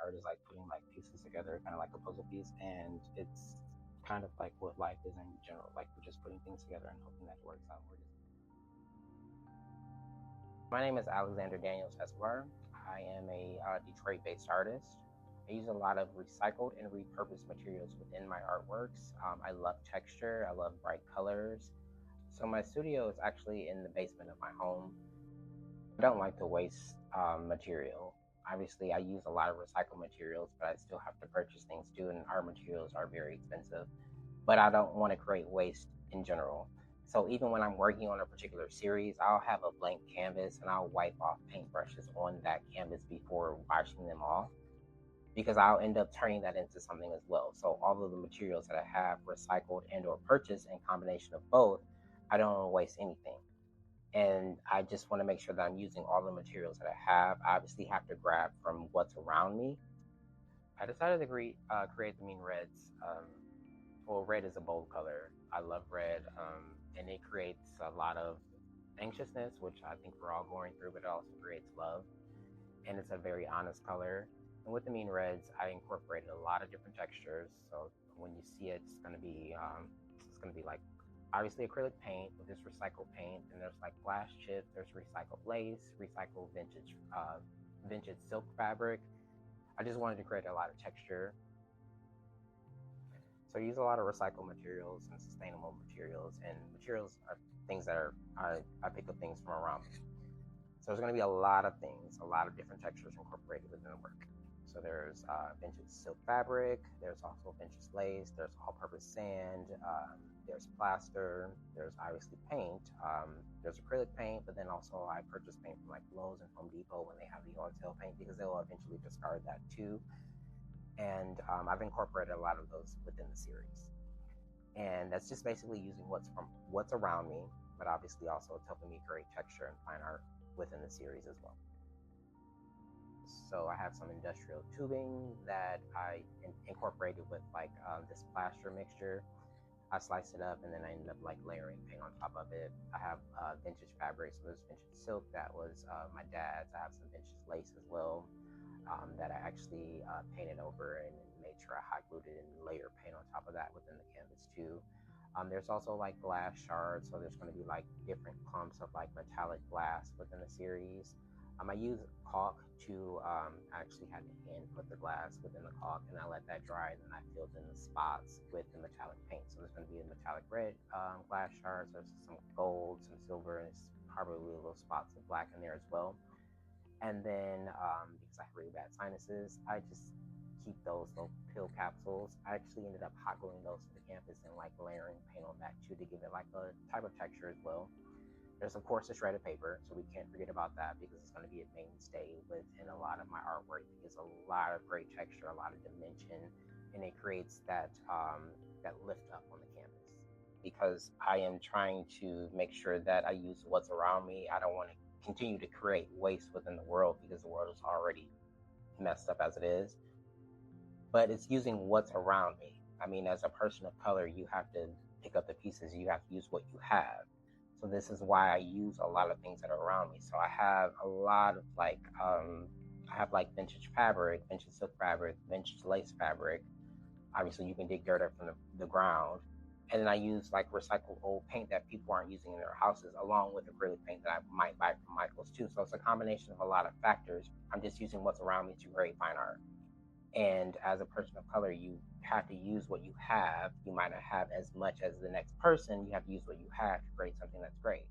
art is like putting like pieces together, kind of like a puzzle piece, and it's kind of like what life is in general. Like we're just putting things together and hoping that it works out. My name is Alexander Daniels Escobar. I am a Detroit-based artist. I use a lot of recycled and repurposed materials within my artworks. I love texture, I love bright colors. So my studio is actually in the basement of my home. I don't like to waste material. Obviously, I use a lot of recycled materials, but I still have to purchase things too, and art materials are very expensive. But I don't want to create waste in general. So even when I'm working on a particular series, I'll have a blank canvas and I'll wipe off paintbrushes on that canvas before washing them off, because I'll end up turning that into something as well. So all of the materials that I have recycled and or purchased in combination of both, I don't want to waste anything. And I just want to make sure that I'm using all the materials that I have. I obviously have to grab from what's around me. I decided to create the mean reds. Well, red is a bold color. I love red, and it creates a lot of anxiousness, which I think we're all going through, but it also creates love. And it's a very honest color. And with the mean reds, I incorporated a lot of different textures. So when you see it, it's gonna be like obviously acrylic paint with this recycled paint, and there's like glass chips, there's recycled lace, recycled vintage silk fabric. I just wanted to create a lot of texture. So I use a lot of recycled materials and sustainable materials, and materials are things that I pick up things from around me. So there's going to be a lot of things, a lot of different textures incorporated within the work. So there's vintage silk fabric, there's also vintage lace, there's all-purpose sand, there's plaster, there's obviously paint, there's acrylic paint, but then also I purchase paint from like Lowe's and Home Depot when they have the on-sale paint, because they'll eventually discard that too. And I've incorporated a lot of those within the series. And that's just basically using what's around me, but obviously also it's helping me create texture and fine art within the series as well. So I have some industrial tubing that I incorporated with like this plaster mixture. I sliced it up and then I ended up like layering paint on top of it. I have vintage fabric, so there's vintage silk that was my dad's. I have some vintage lace as well that I actually painted over and made sure I hot glued it and layered paint on top of that within the canvas too. There's also like glass shards, so there's going to be like different clumps of like metallic glass within the series. I use caulk to actually had to hand put the glass within the caulk, and I let that dry, and then I filled in the spots with the metallic paint. So there's going to be a metallic red glass shards, there's some gold, some silver, and it's probably little spots of black in there as well. And then because I have really bad sinuses, I just keep those little pill capsules. I actually ended up hot gluing those to the canvas and like layering paint on that too, to give it like a type of texture as well. There's of course the shredded paper, so we can't forget about that, because it's going to be a mainstay within a lot of my artwork. It's a lot of great texture, a lot of dimension, and it creates that that lift up on the canvas. Because I am trying to make sure that I use what's around me. I don't want to continue to create waste within the world, because the world is already messed up as it is. But it's using what's around me. I mean, as a person of color, you have to pick up the pieces. You have to use what you have. So this is why I use a lot of things that are around me. So I have a lot of like, I have like vintage fabric, vintage silk fabric, vintage lace fabric. Obviously, you can dig dirt up from the ground. And then I use like recycled old paint that people aren't using in their houses, along with acrylic paint that I might buy from Michael's too. So it's a combination of a lot of factors. I'm just using what's around me to create fine art. And as a person of color, you have to use what you have. You might not have as much as the next person. You have to use what you have to create something that's great.